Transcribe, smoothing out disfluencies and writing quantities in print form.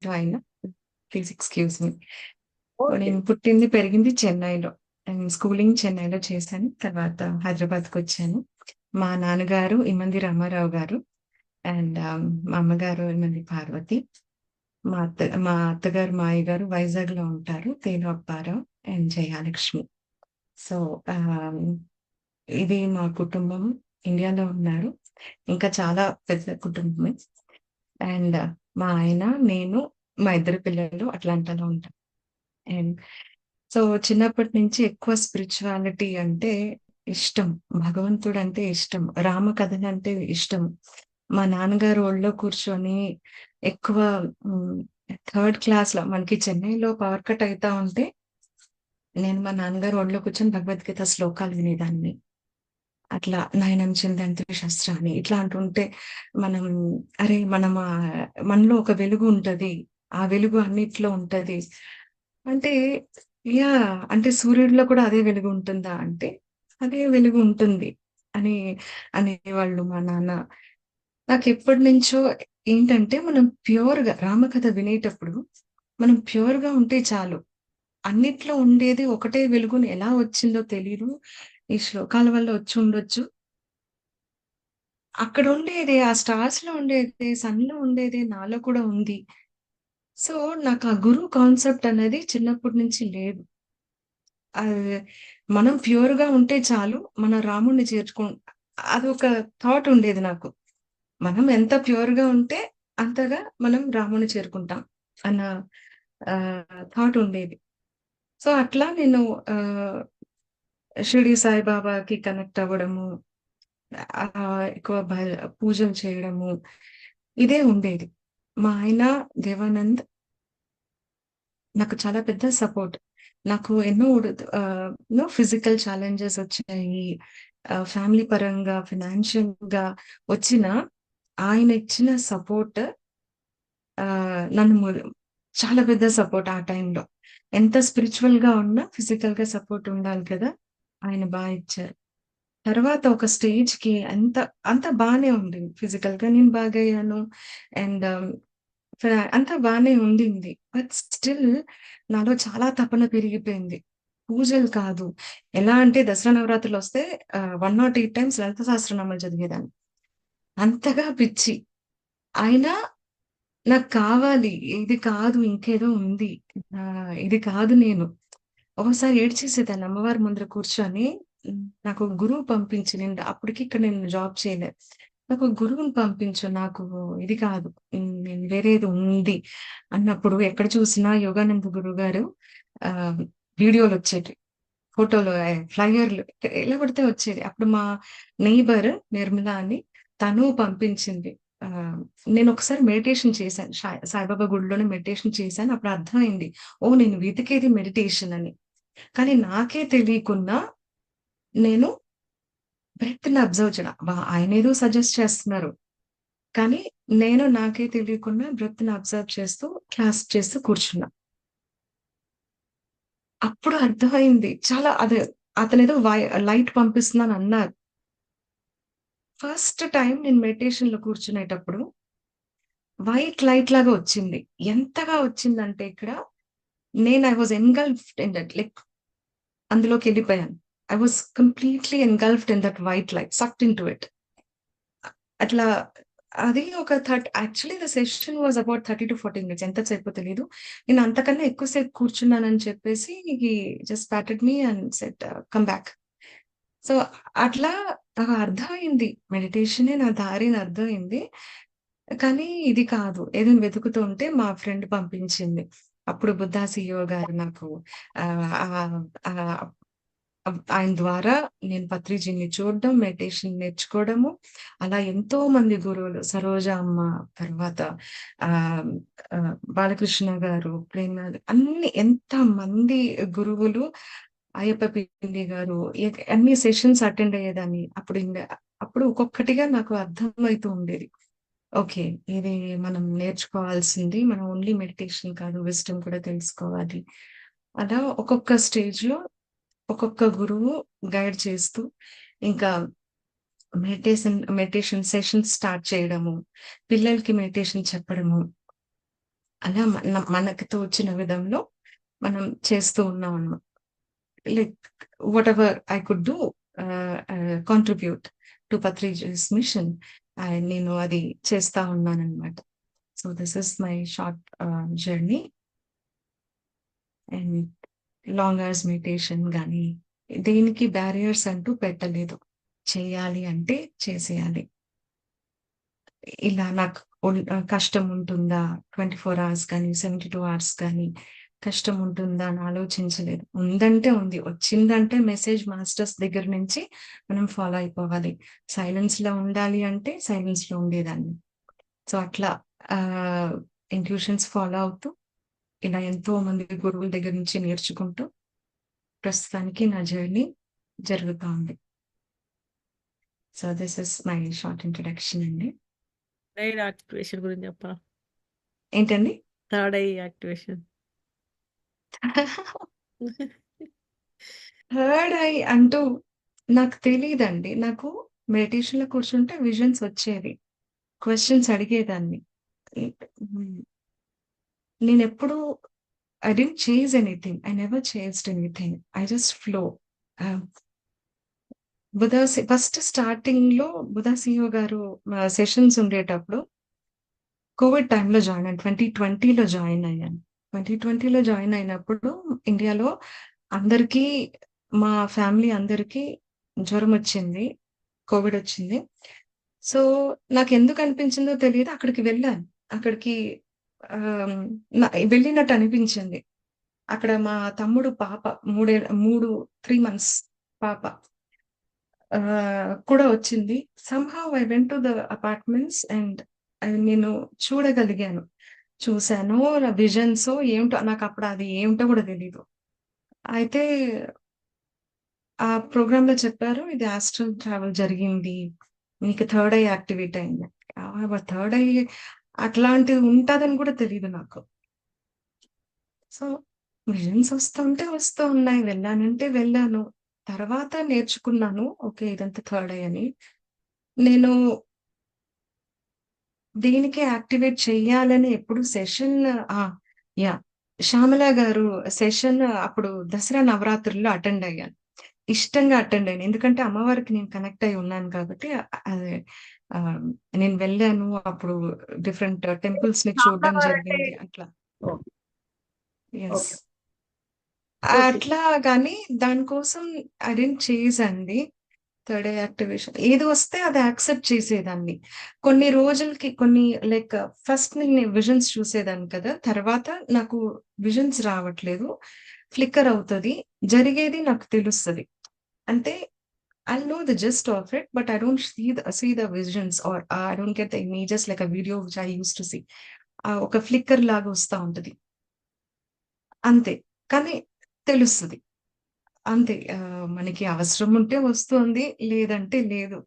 ఆయన. Please excuse me. Okay. నేను పుట్టింది, పెరిగింది చెన్నైలో. అండ్ స్కూలింగ్ చెన్నైలో చేశాను. తర్వాత హైదరాబాద్‌కొచ్చాను. మా నాన్నగారు ఇమ్మంది రామారావు గారు. అండ్ మా అమ్మగారు ఇమ్మంది పార్వతి. మా అత్తగారు, మా అయ్యగారు వైజాగ్‌లో ఉంటారు. తేను అప్పారావు అండ్ జయలక్ష్మి. సో, ఆహ్, ఇది మా కుటుంబం. ఇండియాలో ఉన్నారు. ఇంకా చాలా పెద్ద కుటుంబమే. అండ్ మా ఆయన, నేను, మా ఇద్దరు పిల్లలు అట్లాంటాలో ఉంటాం. అండ్ సో, చిన్నప్పటి నుంచి ఎక్కువ స్పిరిచువాలిటీ అంటే ఇష్టం. భగవంతుడంటే ఇష్టం. రామకథలంటే ఇష్టం. మా నాన్నగారు ఒళ్ళో కూర్చొని ఎక్కువ హ్మ్, థర్డ్ క్లాస్‌లో మనకి చెన్నైలో పవర్ కట్ అయితా ఉంటే, నేను మా నాన్నగారు ఒళ్ళో కూర్చొని భగవద్గీత శ్లోకాలు వినేదాన్ని. అట్లా నయనం చిందంతి శస్త్రాన్ని ఇట్లా అంటుంటే మనం అరే! మనలో ఒక వెలుగు ఉంటది. ఆ వెలుగు అన్నిట్లో ఉంటది. అంటే అంటే సూర్యుడిలో కూడా అదే వెలుగు ఉంటుందా అంటే, అదే వెలుగు ఉంటుంది అని అనేవాళ్ళు మా నాన్న. నాకెప్పటినుంచో ఏంటంటే మనం ప్యూర్‌గా రామకథ వినేటప్పుడు మనం ప్యూర్‌గా ఉంటే చాలు. అన్నిట్లో ఉండేది ఒకటే వెలుగుని ఎలా వచ్చిందో తెలీదు. ఈ శ్లోకాల వల్ల వచ్చుండొచ్చు. అక్కడుండేదే, ఆ స్టార్స్‌లో ఉండేదే, సన్‌లో ఉండేదే నాలో కూడా ఉంది. సో, నాకా గురువు కాన్సెప్ట్ అనేది చిన్నప్పటి నుంచి లేదు. ఆహ్, మనం ప్యూర్‌గా ఉంటే చాలు, మన రాముడిని అదొక థాట్ ఉండేది నాకు. మనం ఎంత ప్యూర్‌గా ఉంటే అంతగా మనం రాముడిని చేరుకుంటాం అన్న థాట్ ఉండేది. సో, అట్లా నేను ఆహ్, షిరిడి సాయిబాబాకి కనెక్ట్ అవ్వడము, ఎక్కువ పూజలు చేయడము, ఇదే ఉండేది. మా ఆయన దేవానంద్ నాకు చాలా పెద్ద సపోర్ట్. నాకు ఎన్నో ఫిజికల్ ఛాలెంజెస్ వచ్చాయి. ఫ్యామిలీ పరంగా, ఫైనాన్షియల్‌గా వచ్చినా ఆయన ఇచ్చిన సపోర్ట్ నన్ను చాలా పెద్ద సపోర్ట్ ఆ టైంలో. ఎంత స్పిరిచువల్‌గా ఉన్నా ఫిజికల్‌గా సపోర్ట్ ఉండాలి కదా! ఆయన ఇచ్చారు. తర్వాత ఒక స్టేజ్‌కి అంతా బానే ఉంది. ఫిజికల్‌గా నేను బాగయ్యాను. అండ్ అంతా బానే ఉండింది. బట్ స్టిల్ నాలో చాలా తపన పెరిగిపోయింది. పూజలు కాదు. ఎలా అంటే దసరా నవరాత్రులొస్తే 108 టైమ్స్ లలిత సహస్రనామాలు చదివేదాన్ని. అంతగా పిచ్చి. అయినా నాకు కావాలి. ఇది కాదు ఇంకేదో ఉంది. ఇది కాదు నేను. ఒక్కోసారి ఏడ్చేసేదాన్ని అమ్మవారి ముందర కూర్చొని. నాకు ఒక గురువు పంపించి అప్పటికి ఇక్కడ నేను జాబ్ చేయలే. నాకు ఒక గురువుని పంపించు. నాకు ఇది కాదు. నేను వేరేది ఉంది అన్నప్పుడు ఎక్కడ చూసినా యోగానంద గురువుగారు ఆహ్, వీడియోలొచ్చేటివి. ఫోటోలు ఫ్లైయర్‌లు ఎలా పడితే వచ్చేది. అప్పుడు మా నెయిబర్ నిర్మల అని తను పంపించింది. ఆహ్, నేనొకసారి మెడిటేషన్ చేశాను. సాయిబాబా గుడిలోనే మెడిటేషన్ చేశాను. అప్పుడు అర్థమైంది. ఓహ్! నేను వెతికేది మెడిటేషన్ అని. కానీ నాకే తెలియకుండా నేను బ్రెత్‌ని అబ్జర్వ్ చేయడం. ఆయనేదో సజెస్ట్ చేస్తున్నారు. కానీ నేను నాకే తెలియకుండా బ్రెత్‌ని అబ్జర్వ్ చేస్తూ, క్లాస్ప్ చేస్తూ కూర్చున్నా. అప్పుడు అర్థమైంది. చాలా అదే అతనేదో లైట్ పంపిస్తున్నానన్నారు. ఫస్ట్ టైమ్ నేను మెడిటేషన్‌లో కూర్చునేటప్పుడు వైట్ లైట్ లాగా వచ్చింది. ఎంతగా వచ్చిందంటే ఇక్కడ I was engulfed in that అందులోకెళ్ళిపోయాను. I was completely engulfed in that white light, sucked into it. అట్లా అది ఒక actually the session was about 30-40 minutes. ఎంత సేపో తెలీదు. నేను అంతకన్నా ఎక్కువ సేపు కూర్చున్నానని చెప్పేసి he just patted me and said come back. So, అట్లా నాకు అర్థమైంది. మెడిటేషనే నా దారి అని అర్థమైంది. కానీ ఇది కాదు. ఏదైనా వెతుకుతూ ఉంటే మా ఫ్రెండ్ పంపించింది. అప్పుడు బుద్ధా సీఈఓ గారు నాకు ఆహ్, ఆహ్, ఆహ్, ఆయన ద్వారా నేను పత్రిజీని చూడడం, మెడిటేషన్ నేర్చుకోవడము, అలా ఎంతో మంది గురువులు సరోజ అమ్మ, తర్వాత ఆహ్, బాలకృష్ణ గారు, ప్రేమనాథ్ ఎంతమంది గురువులు, అయ్యప్ప పిండి గారు అన్ని సెషన్స్ అటెండ్ అయ్యేదాన్ని. అప్పుడు ఒక్కొక్కటిగా నాకు అర్థమవుతూ ఉండేది. ఓకే. ఇది మనం నేర్చుకోవాల్సింది. మనం ఓన్లీ మెడిటేషన్ కాదు, విజ్డమ్ కూడా తెలుసుకోవాలి. అలా ఒక్కొక్క స్టేజ్‌లో ఒక్కొక్క గురువు గైడ్ చేస్తూ, ఇంకా మెడిటేషన్ సెషన్స్ స్టార్ట్ చేయడము, పిల్లలకి మెడిటేషన్ చెప్పడము. అలా మనకు తోచిన విధంలో మనం చేస్తూ ఉన్నామనమాట. Like whatever I could do contribute to Patriji's mission. నేను అది చేస్తా ఉన్నాననమాట. So this is my short journey. And long hours meditation గానీ, దేనికి బ్యారియర్స్ అంటూ పెట్టలేదు. చేయాలి అంటే చేసేయాలి. ఇలా నాకు కష్టం ఉంటుందా? 24 అవర్స్ కానీ, 72 అవర్స్ కానీ కష్టం ఉంటుందా అని ఆలోచించలేదు. ఉందంటే ఉంది. వచ్చిందంటే మెసేజ్ మాస్టర్స్ దగ్గర నుంచి మనం ఫాలో అయిపోవాలి. సైలెన్స్‌లో ఉండాలి అంటే సైలెన్స్‌లో ఉండేదాన్ని. సో, అట్లా ఆహ్, ఇంట్యూషన్స్ ఫాలో అవుతూ ఇలా ఎంతో మంది గురువుల దగ్గర నుంచి నేర్చుకుంటూ ప్రస్తుతానికి నా జర్నీ జరుగుతా ఉంది. So, this is my short introduction అండి. థర్డ్ యాక్టివేషన్ గురించి చెప్పరా? ఏంటండి? Third eye activation. Third I అంటూ నాకు తెలీదండి. నాకు మెడిటేషన్‌లో కూర్చుంటే విజన్స్ వచ్చేవి. క్వెషన్స్ అడిగేదాన్ని. హ్మ్. నేనెప్పుడూ I didn't chase anything. I never chased anything. I just flow. ఆహ్, ఫస్ట్ స్టార్టింగ్‌లో బుధా సీఈఓ గారు సెషన్స్ ఉండేటప్పుడు కోవిడ్ టైమ్‌లో జాయిన్ అయ్యాను. 2020లో జాయిన్ అయ్యాను. 2020లో జాయిన్ అయినప్పుడు ఇండియాలో అందరికీ మా ఫ్యామిలీ అందరికీ జ్వరమొచ్చింది. కోవిడొచ్చింది. సో, నాకెందుకు అనిపించిందో తెలీదు. అక్కడికి వెళ్ళాను. అక్కడికి ఆహ్, వెళ్ళినట్టు అనిపించింది. అక్కడ మా తమ్ముడు పాప 3 మంత్స్ పాప కూడా వచ్చింది. Somehow I went to the apartments and నేను చూడగలిగాను. చూసానో విజన్సో ఏంటో నాకప్పుడు అది ఏమిటో గూడా తెలీదు. అయితే ఆ ప్రోగ్రామ్‌లో చెప్పారు. ఇది ఆస్ట్రల్ ట్రావెల్ జరిగింది. మీకు థర్డ్ ఐ యాక్టివేట్ అయింది. థర్డ్ ఐ అట్లాంటిది ఉంటదని గూడా తెలీదు నాకు. సో, విజన్స్ వస్తుంటే వస్తూ ఉన్నాయి. వెళ్ళానంటే వెళ్ళాను. తర్వాత నేర్చుకున్నాను. ఓకే. ఇదంతా థర్డ్ ఐ అని. నేను దేనికి యాక్టివేట్ చెయ్యాలని ఎప్పుడు సెషన్ ఆ! యాహ్! శ్యామల గారు సెషన్ అప్పుడు దసరా నవరాత్రుల్లో అటెండ్ అయ్యాను. ఇష్టంగా అటెండ్ అయ్యాను. ఎందుకంటే అమ్మవారికి నేను కనెక్ట్ అయ్యి ఉన్నాను కాబట్టి అదే ఆహ్, నేను వెళ్ళాను. అప్పుడు డిఫరెంట్ టెంపుల్స్‌ని చూడడం సాంబారంటే జరిగింది. అట్లా. ఓకే. యెస్. ఓకే. ఓకే. అట్లా గాని దానికోసం ఐ డిడ్ంట్ చేజ్ అండి. Third eye activation. ఏది వస్తే అది యాక్సెప్ట్ చేసేదాన్ని. కొన్ని రోజులకి లైక్ ఫస్ట్ నేను విజన్స్ చూసేదాన్ని కదా! తర్వాత నాకు విజన్స్ రావట్లేదు. ఫ్లిక్కర్ అవుతది. జరిగేది నాకు తెలుస్తది. అంటే I know the gist of it. But I don't see the visions or I don't get the images like a video which I used to see. ఒక ఫ్లిక్కర్ లాగా వస్తా ఉంటది. అంతే. కానీ తెలుస్తది. అంతే. మనకి అవసరం ఉంటే వస్తుంది. లేదంటే లేదు.